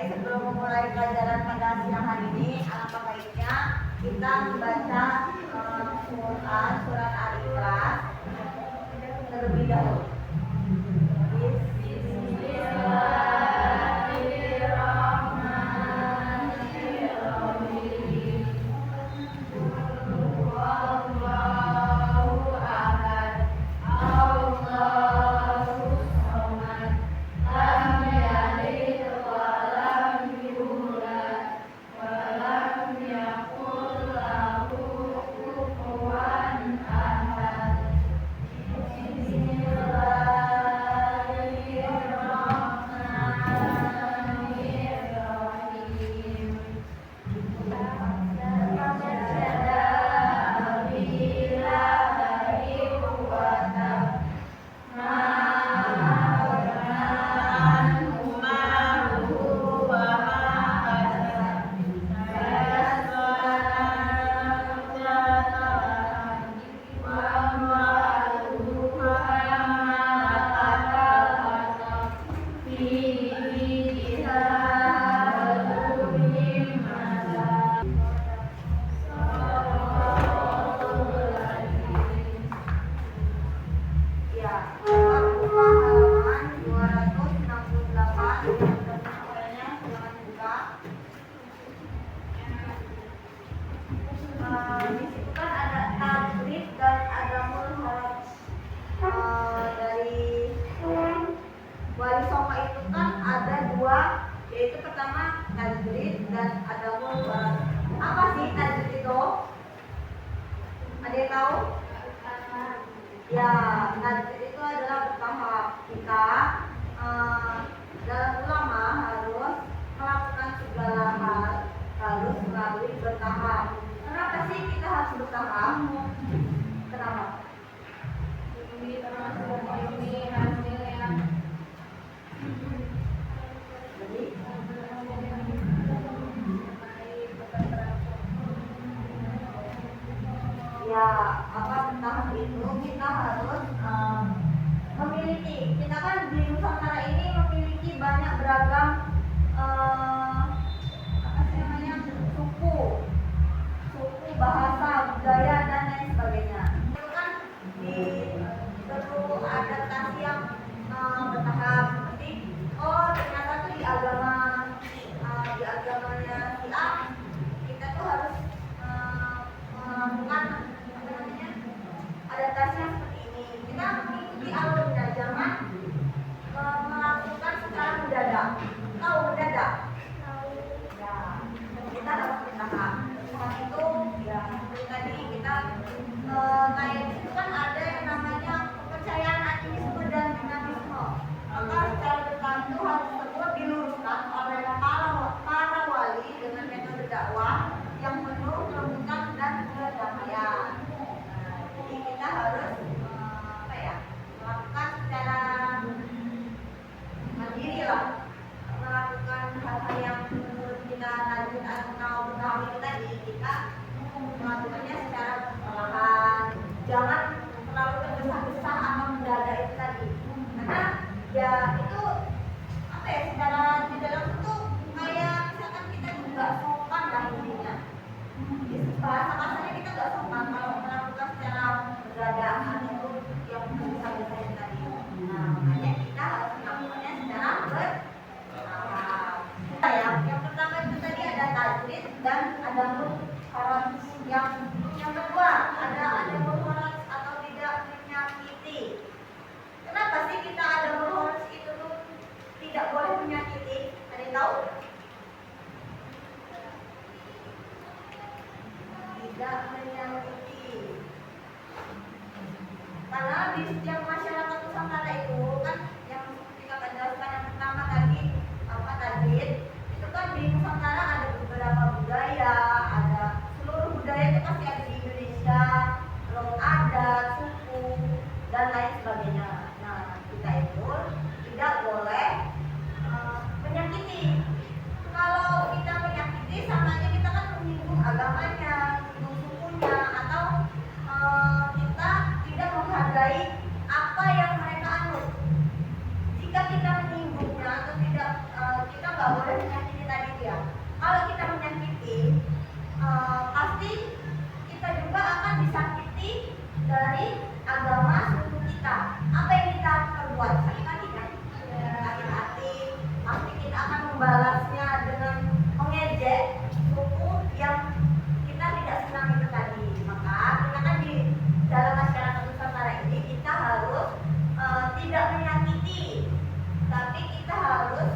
Sebelum memulai pelajaran pada siang hari ini, alangkah baiknya kita membaca Quran surat Al-Ikhlas terlebih dahulu. Di situ kan ada tajwid dan ada mulhoraj. Dari wali songo itu kan ada dua, yaitu pertama tajwid dan ada mulhoraj. Apa sih tajwid itu? Ada yang tahu? Ya, tajwid itu adalah bertahap. Kita dalam ulama harus melakukan segala hal harus melalui bertahap. Kenapa sih kita harus bertahap? Kenapa? Ini termasuk ini hasil yang jadi ya apa bertahap itu kita harus memiliki. Kita kan di Nusantara ini memiliki banyak beragam suku, bahasa, budaya dan lain sebagainya. Itu kan perlu adaptasi yang bertahap. Seperti ternyata tuh di agamanya si A kita tuh harus melakukan adaptasi yang seperti ini. Kita mengikuti alurnya, jangan melakukan secara mendadak. Tahu mendadak? Ya, kita harus bertahap. Itu ya tadi kita kayak itu kan ada yang namanya kepercayaan ateisme dan dinamisme. Maka secara bertahap itu hal tersebut diluruskan oleh para wali dengan metode dakwah yang penuh kelembutan dan kedamaian. Jadi kita harus melakukan secara mandiri lah, melakukan hal-hal yang menurut kita lanjut atau bertahap itu tadi, kita melakukannya secara perlahan, jangan terlalu tergesa-gesa atau mendadak itu tadi, karena ya itu secara di dalam itu kayak misalkan kita juga sopan lah intinya, bahasa kasarnya kita nggak sopan kalau melakukan secara berdadak itu yang tergesa-gesa itu tadi. Nah makanya kita harus melakukannya secara bertahap. Yang pertama itu tadi ada tajwid dan ada mulhoraj. Yang kedua ada mulhoraj atau tidak menyakiti. Kenapa sih kita ada mulhoraj itu tuh tidak boleh menyakiti? Ada yang tahu? Tidak menyakiti. Karena di setiap masyarakat Nusantara itu kan yang seperti kakak jelaskan yang pertama tadi tajwid itu kan di Nusantara ada beberapa budaya, agamanya, itu sukunya, atau kita tidak menghargai apa yang mereka anut. Jika kita menyinggungnya atau tidak, kita nggak boleh menyakiti tadi ya. Kalau kita menyakiti, pasti kita juga akan disakiti dari agama suku kita. Apa yang kita perbuat? Sakit hati kan? Sakit hati. Pasti kita akan membalasnya dengan mengejek suku yang kita tidak senang itu tadi. Maka kita kan di dalam masyarakat Nusantara ini kita harus tidak menyakiti, tapi kita harus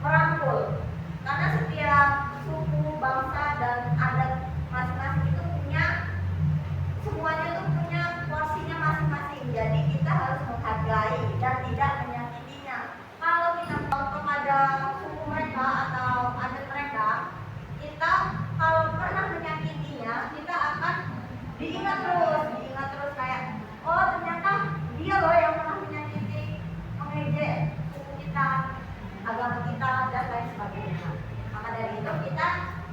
merangkul. Karena setiap suku, bangsa dan adat masing-masing itu punya, semuanya itu punya porsinya masing-masing. Jadi kita harus menghargai dan tidak menyakitinya. Kalau kita kepada suku mereka atau adat mereka, kita kalau pernah menyakitinya, kita akan diingat terus kayak, oh ternyata dia loh yang pernah menyakiti, mengejek suku kita, agama kita dan lain sebagainya. Maka dari itu kita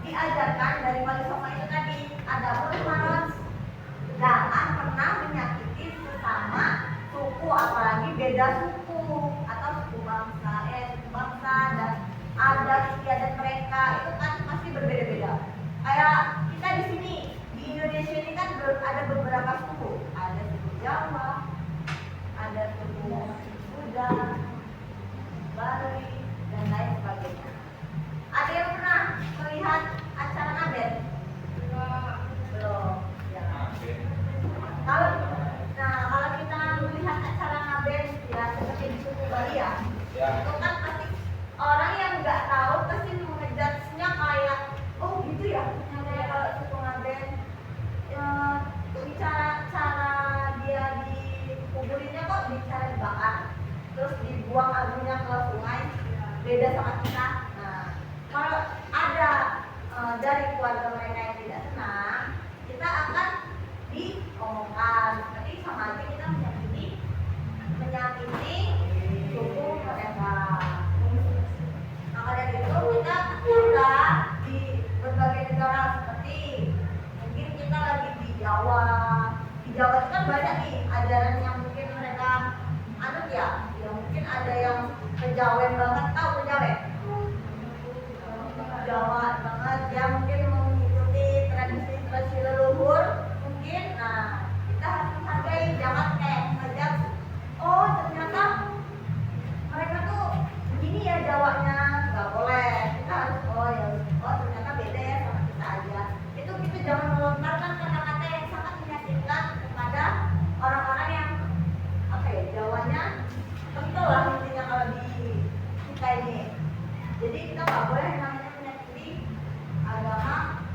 diajarkan dari Wali Songo itu tadi, ada harus jangan pernah menyakiti sesama suku, apalagi beda suku atau suku bangsa dan adat istiadat mereka itu kan pasti berbeda-beda. Kayak kita di sini di Indonesia ini kan ada beberapa suku, ada suku Jawa, ada suku Sunda, Bali dan lain sebagainya. Ada yang pernah melihat acara ngaben? Belum. Ya. Kalau kita melihat acara ngaben ya seperti di suku Bali ya. Itu kan pasti orang yang nggak tahu pasti mengejudge-nya kayak, oh gitu ya. Kayak kalau suku ngaben cara dia dikuburinnya kok cara dibakar, terus dibuang abunya ke sungai, beda sama kita. Nah, kalau ada dari keluarga mereka yang tidak senang, kita akan diomongkan. Tapi sama aja kita menyakiti suku mereka. Maka dari itu kita juga di berbagai negara seperti mungkin kita lagi di Jawa. Di Jawa itu kan banyak nih ajaran yang mungkin mereka anut ya. Ya mungkin ada yang kejawen banget, tahu kejawen? Jawa banget ya, mungkin mengikuti tradisi leluhur mungkin. Nah, kita harus menghargai, jangan kayak ngejak, oh ternyata mereka tuh begini ya Jawanya, nggak boleh. Kita harus ternyata beda ya sama kita aja. Itu kita jangan melontarkan kata-kata yang sangat menyakitkan kepada orang-orang yang Jawanya kental lah intinya kalau di kita ini. Jadi kita nggak boleh namanya menyakiti agama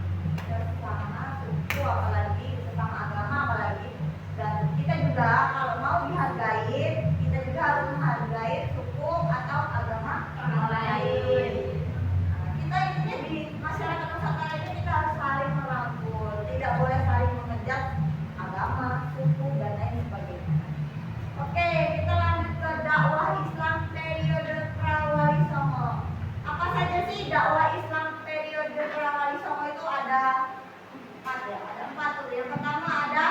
sesama suku, apalagi sesama agama apalagi. Dan kita juga kalau mau dihargai, kita juga harus menghargai suku atau agama yang lain. Kita intinya di masyarakat Nusantara ini kita harus saling merangkul, tidak boleh saling mengejek agama, suku dan lain sebagainya. Oke, kita lanjut ke dakwah Islam periode Prawali Songo. Apa saja sih dakwah Islam periode Prawali Songo itu? Ada 4 ya, ada 4 tuh. Yang pertama ada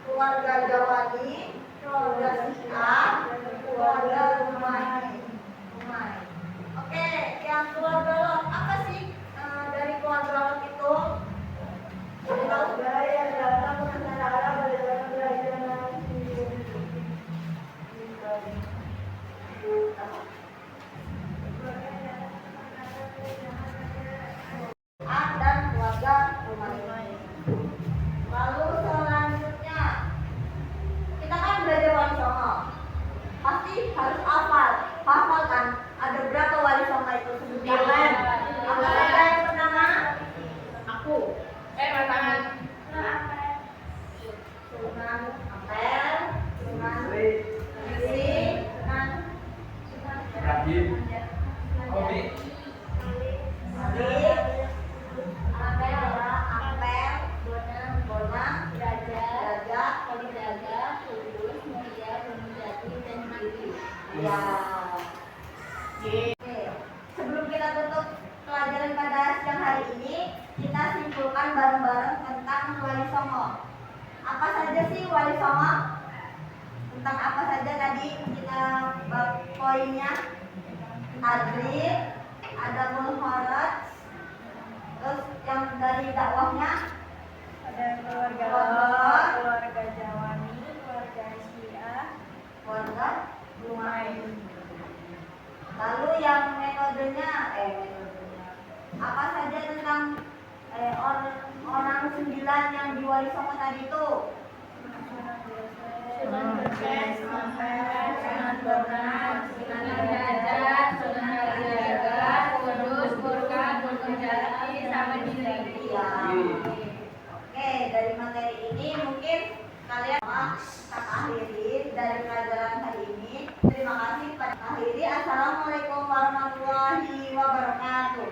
keluarga Jawani, keluarga Syiah, keluarga Rumai. Oke, yang keluarga Lot, apa sih dari keluarga Lot itu? Budaya datang ke negara berdasarkan belajar dan keluarga Rumai. Lalu selanjutnya kita kan belajar Wali Songo. songo. Apa saja sih wali songo? Tentang apa saja tadi kita poinnya? Hadrid, ada mulhoraj, terus yang dari dakwahnya ada keluarga Jawani, keluarga Syiah, keluarga Lumayan. Lalu yang metodenya apa saja tentang orang 9 yang di Wali Songo tadi itu? Sunan Berkes, Sunan Bonang, Sunan Derajat, Sunan Kalijaga, Kudus, Burkan, Burkunjati, sama Jilid. Iya. Oke, dari materi ini mungkin kalian Kak akhiri dari pelajaran hari ini. Terima kasih Pak akhiri. Assalamualaikum warahmatullahi wabarakatuh.